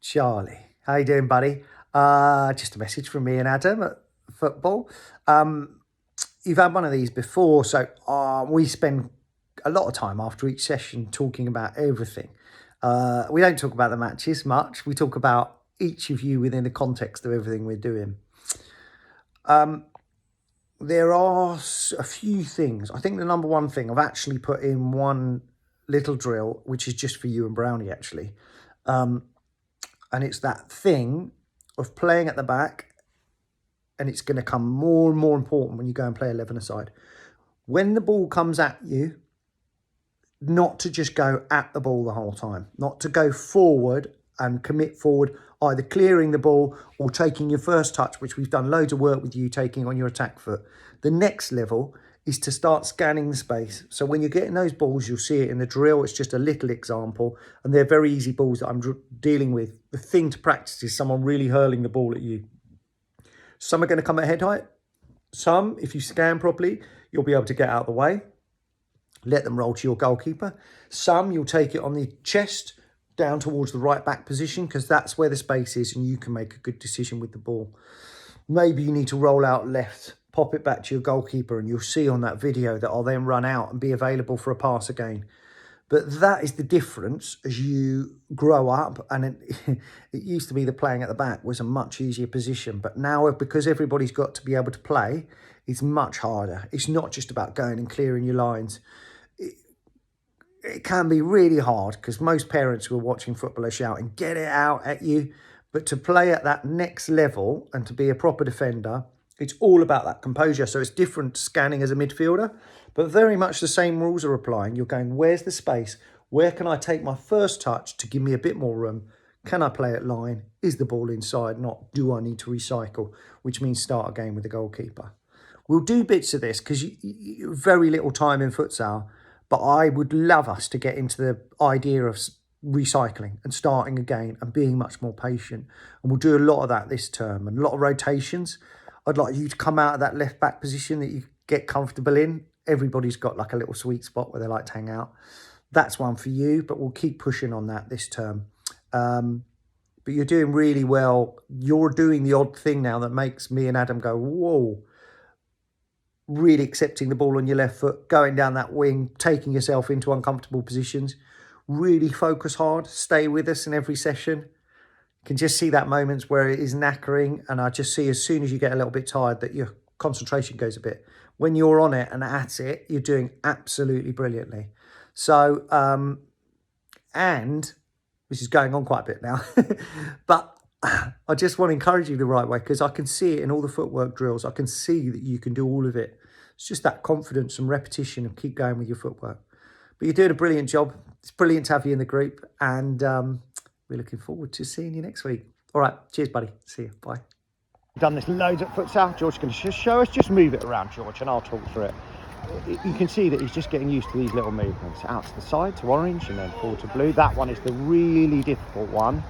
Charlie, how you doing, buddy? Just a message from me and Adam at football. You've had one of these before, so we spend a lot of time after each session talking about everything. We don't talk about the matches much. We talk about each of you within the context of everything we're doing. There are a few things. I think the number one thing, I've actually put in one little drill, which is just for you and Brownie, actually. And it's that thing of playing at the back, and it's going to come more and more important when you go and play 11-a-side. When the ball comes at you, not to just go at the ball the whole time, not to go forward and commit forward, either clearing the ball or taking your first touch, which we've done loads of work with you taking on your attack foot. The next level is to start scanning the space. So when you're getting those balls, you'll see it in the drill. It's just a little example, and they're very easy balls that I'm dealing with. The thing to practice is someone really hurling the ball at you. Some are going to come at head height. Some, if you scan properly, you'll be able to get out of the way. Let them roll to your goalkeeper. Some, you'll take it on the chest down towards the right back position, because that's where the space is and you can make a good decision with the ball. Maybe you need to roll out left, pop it back to your goalkeeper, and you'll see on that video that I'll then run out and be available for a pass again. But that is the difference as you grow up. And it used to be that playing at the back was a much easier position. But now, because everybody's got to be able to play, it's much harder. It's not just about going and clearing your lines. It can be really hard, because most parents who are watching football are shouting, get it out at you. But to play at that next level and to be a proper defender, it's all about that composure. So it's different scanning as a midfielder, but very much the same rules are applying. You're going, where's the space? Where can I take my first touch to give me a bit more room? Can I play at line? Is the ball inside? Not, do I need to recycle? Which means start a game with the goalkeeper. We'll do bits of this because very little time in futsal, but I would love us to get into the idea of recycling and starting again and being much more patient. And we'll do a lot of that this term and a lot of rotations. I'd like you to come out of that left back position that you get comfortable in. Everybody's got like a little sweet spot where they like to hang out. That's one for you, but we'll keep pushing on that this term. But you're doing really well. You're doing the odd thing now that makes me and Adam go, whoa. Really accepting the ball on your left foot, going down that wing, taking yourself into uncomfortable positions. Really focus hard, stay with us in every session. You can just see that moments where it is knackering, and I just see as soon as you get a little bit tired that your concentration goes a bit. When you're on it and at it, you're doing absolutely brilliantly. So, and this is going on quite a bit now, but I just want to encourage you the right way, because I can see it in all the footwork drills. I can see that you can do all of it. It's just that confidence and repetition and keep going with your footwork. But you're doing a brilliant job. It's brilliant to have you in the group, and we're looking forward to seeing you next week. All right, cheers, buddy. See you. Bye. We've done this loads at futsal. George's going to show us. Just move it around, George, and I'll talk through it. You can see that he's just getting used to these little movements. Out to the side to orange and then forward to blue. That one is the really difficult one.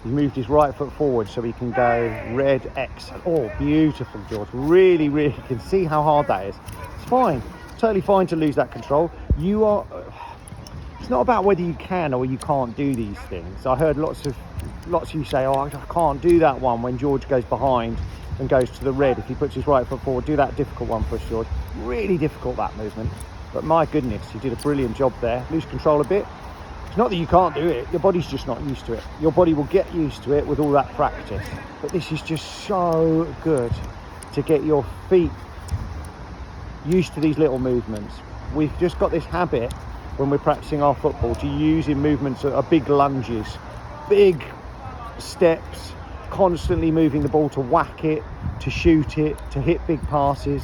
He moved his right foot forward so he can go red X. Oh, beautiful, George. Really, really can see how hard that is. It's fine. It's totally fine to lose that control. You are... It's not about whether you can or you can't do these things. I heard lots of you say, oh, I can't do that one when George goes behind and goes to the red. If he puts his right foot forward, do that difficult one for us, George. Really difficult, that movement. But my goodness, you did a brilliant job there. Lose control a bit. It's not that you can't do it, your body's just not used to it. Your body will get used to it with all that practice. But this is just so good to get your feet used to these little movements. We've just got this habit when we're practicing our football to use in movements that are big lunges, big steps, constantly moving the ball to whack it, to shoot it, to hit big passes.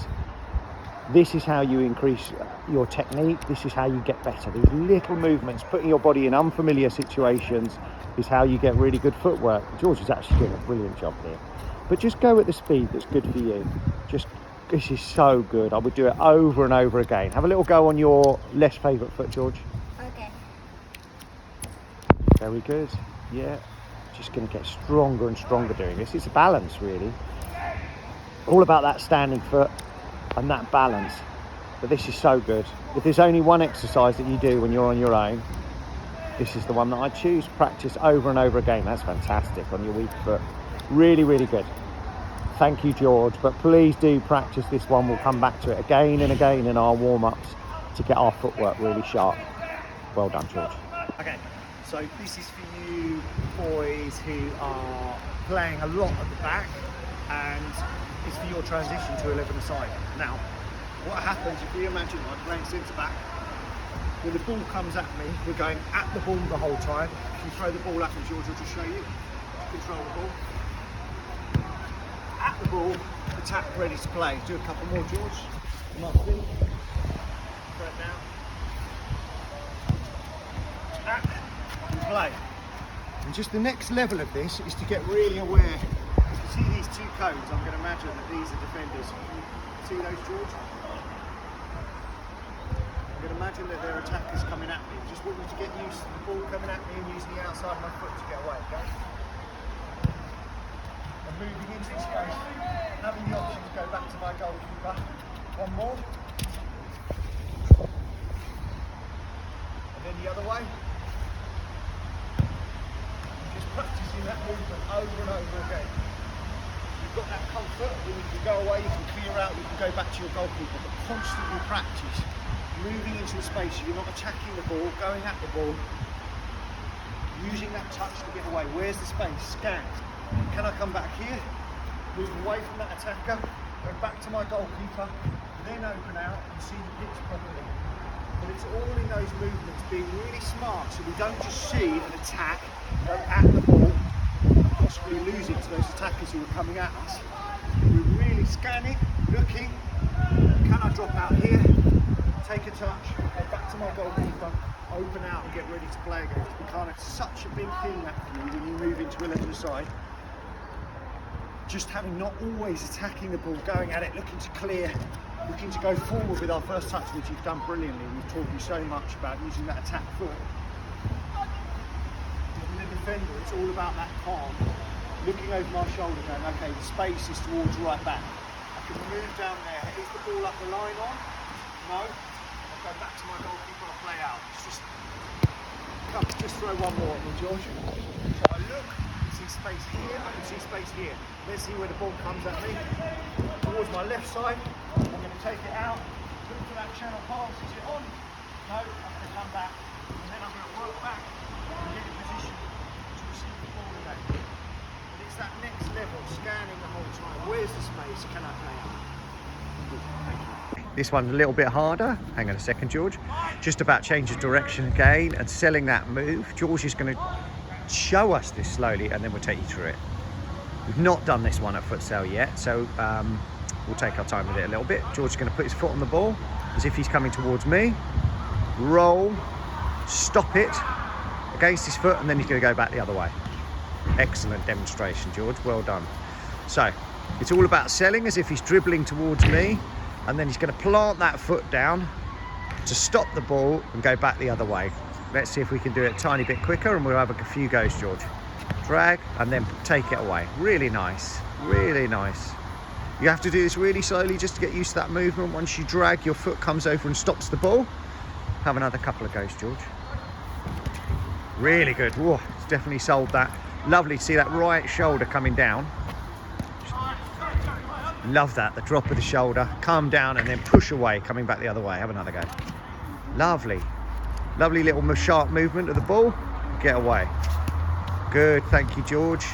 This is how you increase your technique. This is how you get better. These little movements, putting your body in unfamiliar situations, is how you get really good footwork. George is actually doing a brilliant job here. But just go at the speed that's good for you. This is so good. I would do it over and over again. Have a little go on your less favourite foot, George. Okay. Very good. Yeah. Just going to get stronger and stronger doing this. It's a balance, really. All about that standing foot and that balance. But this is so good. If there's only one exercise that you do when you're on your own, this is the one that I choose. Practice over and over again. That's fantastic on your weak foot. Really, really good. Thank you, George, but please do practice this one. We'll come back to it again and again in our warm-ups to get our footwork really sharp. Well done, George. Okay, so this is for you boys who are playing a lot at the back, and it's for your transition to 11-a-side. Now, what happens if we imagine I'm playing centre-back, when the ball comes at me, we're going at the ball the whole time. If you throw the ball at me, George, I'll just show you. Control the ball. At the ball, attack, ready to play. Do a couple more, George. Nothing. Throw it down. Attack and play. And just the next level of this is to get really aware. You can see these two cones. I'm going to imagine that these are defenders. See those, George? I'm going to imagine that they're attackers coming at me. Just want you to get used to the ball coming at me and using the outside of my foot to get away, okay? And moving into the space, having the option to go back to my goalkeeper. One more. And then the other way. Just practicing that movement over and over again. You've got that comfort, when you can go away, you can clear out, you can go back to your goalkeeper, but constantly practice moving into the space. You're not attacking the ball, going at the ball, using that touch to get away. Where's the space? Scan. Can I come back here? Move away from that attacker, go back to my goalkeeper, then open out and see the pitch properly. But it's all in those movements, being really smart, so we don't just see an attack, go at the ball, possibly lose it to those attackers who are coming at us. We're really scanning, looking, can I drop out here, take a touch, go back to my goalkeeper, open out and get ready to play again. It's become such a big thing that for you when you move into 11-a-side. Just having not always attacking the ball, going at it, looking to clear, looking to go forward with our first touch, which you've done brilliantly. We've taught you so much about using that attack foot. With the defender, it's all about that calm, looking over my shoulder, going, okay, the space is towards right back. I can move down there. Is the ball up the line on? No. I'll go back to my goalkeeper, I'll play out. It's just, come, just throw one more at me, George. So I look, I can see space here, I can see space here. Let's see where the ball comes at me. Towards my left side, I'm going to take it out, look for that channel pass, is it on? No, I'm going to come back, and then I'm going to work back and get in position to receive the ball again. But it's that next level, scanning the whole time. Where's the space? Can I play out? Thank you. This one's a little bit harder. Hang on a second, George. Just about change of direction again and selling that move. George is going to show us this slowly and then we'll take you through it. We've not done this one at futsal yet, so we'll take our time with it a little bit. George is going to put his foot on the ball as if he's coming towards me. Roll, stop it against his foot, and then he's going to go back the other way. Excellent demonstration, George. Well done. So it's all about selling as if he's dribbling towards me, and then he's going to plant that foot down to stop the ball and go back the other way. Let's see if we can do it a tiny bit quicker, and we'll have a few goes, George. Drag and then take it away. Really nice, really nice. You have to do this really slowly just to get used to that movement. Once you drag, your foot comes over and stops the ball. Have another couple of goes, George. Really good. Whoa, it's definitely sold that. Lovely to see that right shoulder coming down. Love that, the drop of the shoulder, come down and then push away, coming back the other way. Have another go. Lovely. Lovely little sharp movement of the ball. Get away. Good, thank you, George.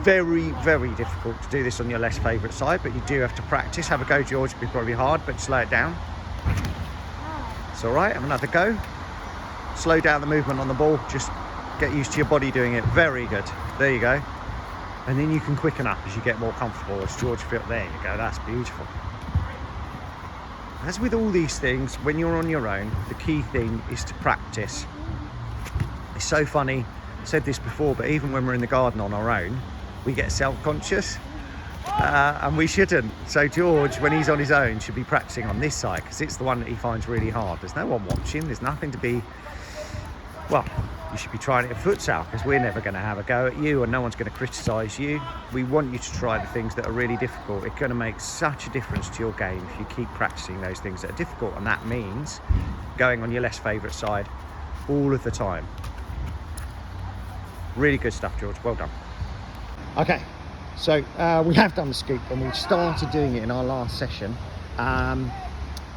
Very, very difficult to do this on your less favourite side, but you do have to practice. Have a go, George. It'll be probably hard, but slow it down. It's all right. Have another go. Slow down the movement on the ball. Just get used to your body doing it. Very good. There you go. And then you can quicken up as you get more comfortable. As George feels, there you go. That's beautiful. As with all these things, when you're on your own, the key thing is to practice. It's so funny. I said this before, but even when we're in the garden on our own, we get self-conscious and we shouldn't. So George, when he's on his own, should be practicing on this side because it's the one that he finds really hard. There's no one watching. There's nothing to be, well, you should be trying it at futsal because we're never going to have a go at you and no one's going to criticise you. We want you to try the things that are really difficult. It's going to make such a difference to your game if you keep practicing those things that are difficult, and that means going on your less favourite side all of the time. Really good stuff, George. Well done. Okay, so we have done the scoop and we started doing it in our last session.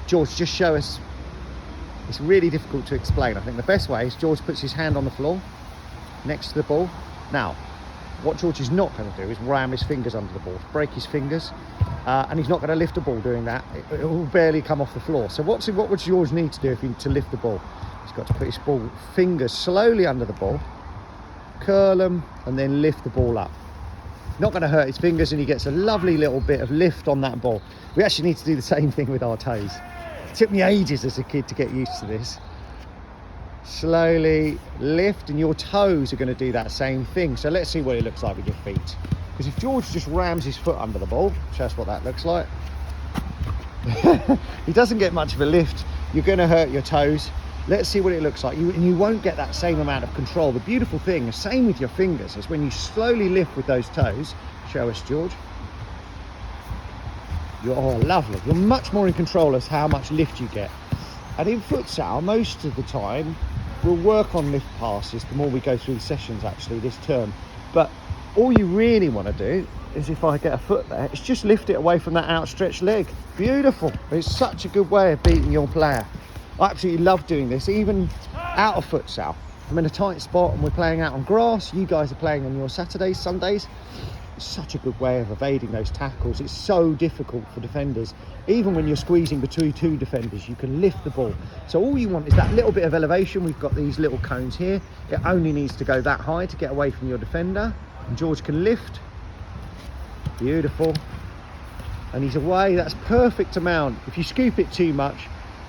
George, just show us. It's really difficult to explain. I think the best way is George puts his hand on the floor next to the ball. Now, what George is not going to do is ram his fingers under the ball, break his fingers, and he's not going to lift the ball doing that. It will barely come off the floor. So what would George need to do to lift the ball? He's got to put his fingers slowly under the ball, curl them, and then lift the ball up. Not going to hurt his fingers, and he gets a lovely little bit of lift on that ball. We actually need to do the same thing with our toes. It took me ages as a kid to get used to this. Slowly lift, and your toes are going to do that same thing. So let's see what it looks like with your feet. Because if George just rams his foot under the ball, show us what that looks like. He doesn't get much of a lift. You're going to hurt your toes. Let's see what it looks like. And you won't get that same amount of control. The beautiful thing, the same with your fingers, is when you slowly lift with those toes. Show us, George. Oh, lovely. You're much more in control as how much lift you get. And in futsal, most of the time, we'll work on lift passes the more we go through the sessions actually this term. But all you really want to do is, if I get a foot there, is just lift it away from that outstretched leg. Beautiful. It's such a good way of beating your player. I absolutely love doing this, even out of futsal. I'm in a tight spot and we're playing out on grass. You guys are playing on your Saturdays, Sundays. It's such a good way of evading those tackles. It's so difficult for defenders. Even when you're squeezing between two defenders, you can lift the ball. So all you want is that little bit of elevation. We've got these little cones here. It only needs to go that high to get away from your defender. And George can lift. Beautiful. And he's away. That's perfect amount. If you scoop it too much,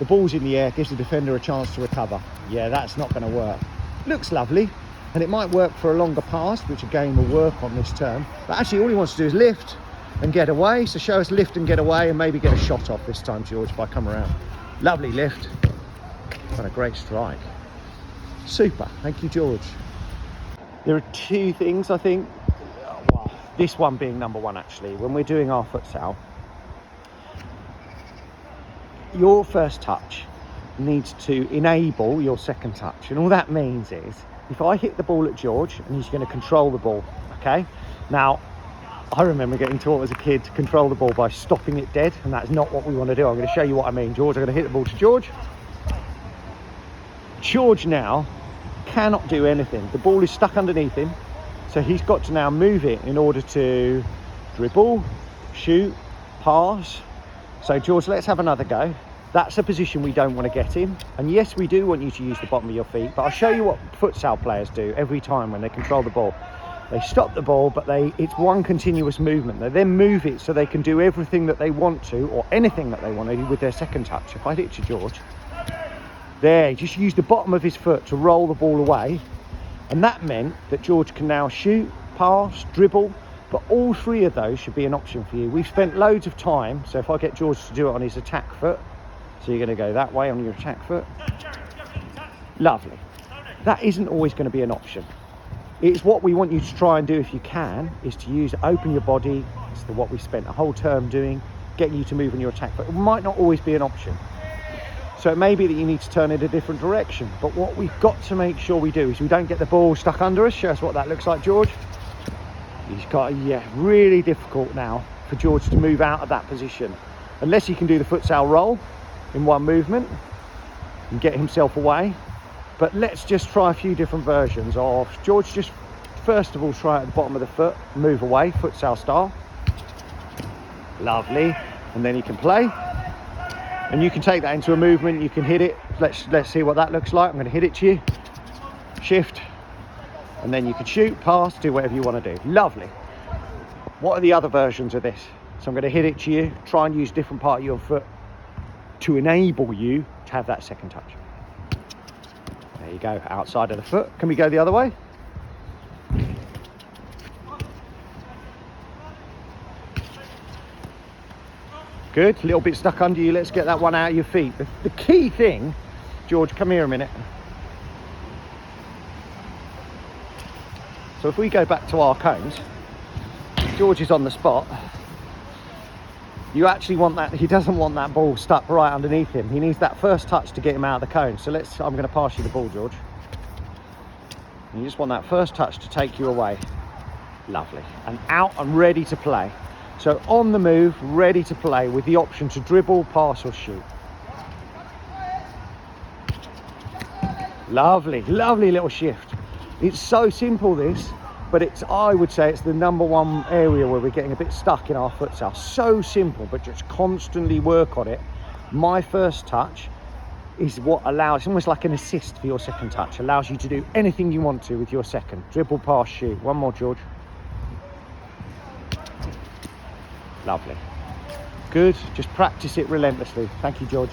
the ball's in the air, gives the defender a chance to recover. Yeah, that's not going to work. Looks lovely. And it might work for a longer pass, which again will work on this term. But actually all he wants to do is lift and get away. So show us lift and get away, and maybe get a shot off this time, George, if I come around. Lovely lift. What a great strike. Super. Thank you, George. There are two things, I think. Well, this one being number one, actually. When we're doing our futsal, your first touch needs to enable your second touch. And all that means is, if I hit the ball at George, and he's going to control the ball, okay? Now, I remember getting taught as a kid to control the ball by stopping it dead, and that's not what we want to do. I'm going to show you what I mean. George, I'm going to hit the ball to George. George now cannot do anything. The ball is stuck underneath him, so he's got to now move it in order to dribble, shoot, pass. So George, let's have another go. That's a position we don't want to get in. And yes, we do want you to use the bottom of your feet, but I'll show you what futsal players do every time when they control the ball. They stop the ball, but it's one continuous movement. They then move it so they can do everything that they want to, or anything that they want to do with their second touch. If I hit you, George, there, he just used the bottom of his foot to roll the ball away. And that meant that George can now shoot, pass, dribble, but all three of those should be an option for you. We've spent loads of time, so if I get George to do it on his attack foot, so you're going to go that way on your attack foot. Lovely. That isn't always going to be an option. It's what we want you to try and do if you can, is to open your body. It's what we spent a whole term doing, getting you to move in your attack foot. It might not always be an option. So it may be that you need to turn it a different direction. But what we've got to make sure we do is we don't get the ball stuck under us. Show us what that looks like, George. He's got, really difficult now for George to move out of that position. Unless he can do the futsal roll in one movement and get himself away. But let's just try a few different versions of George. Just first of all, try at the bottom of the foot, move away, futsal style. Lovely. And then you can play. And you can take that into a movement, you can hit it. Let's see what that looks like. I'm going to hit it to you. Shift. And then you can shoot, pass, do whatever you want to do. Lovely. What are the other versions of this? So I'm going to hit it to you, try and use a different part of your foot to enable you to have that second touch. There you go, outside of the foot. Can we go the other way? Good, a little bit stuck under you. Let's get that one out of your feet. The key thing, George, come here a minute. So if we go back to our cones, George is on the spot. You actually want that, he doesn't want that ball stuck right underneath him. He needs that first touch to get him out of the cone. So I'm going to pass you the ball, George. And you just want that first touch to take you away. Lovely. And out and ready to play. So on the move, ready to play with the option to dribble, pass or shoot. Lovely, lovely little shift. It's so simple this, but I would say it's the number one area where we're getting a bit stuck in our futsal. So simple, but just constantly work on it. My first touch is what allows, it's almost like an assist for your second touch. Allows you to do anything you want to with your second. Dribble, pass, shoot. One more, George. Lovely. Good, just practice it relentlessly. Thank you, George.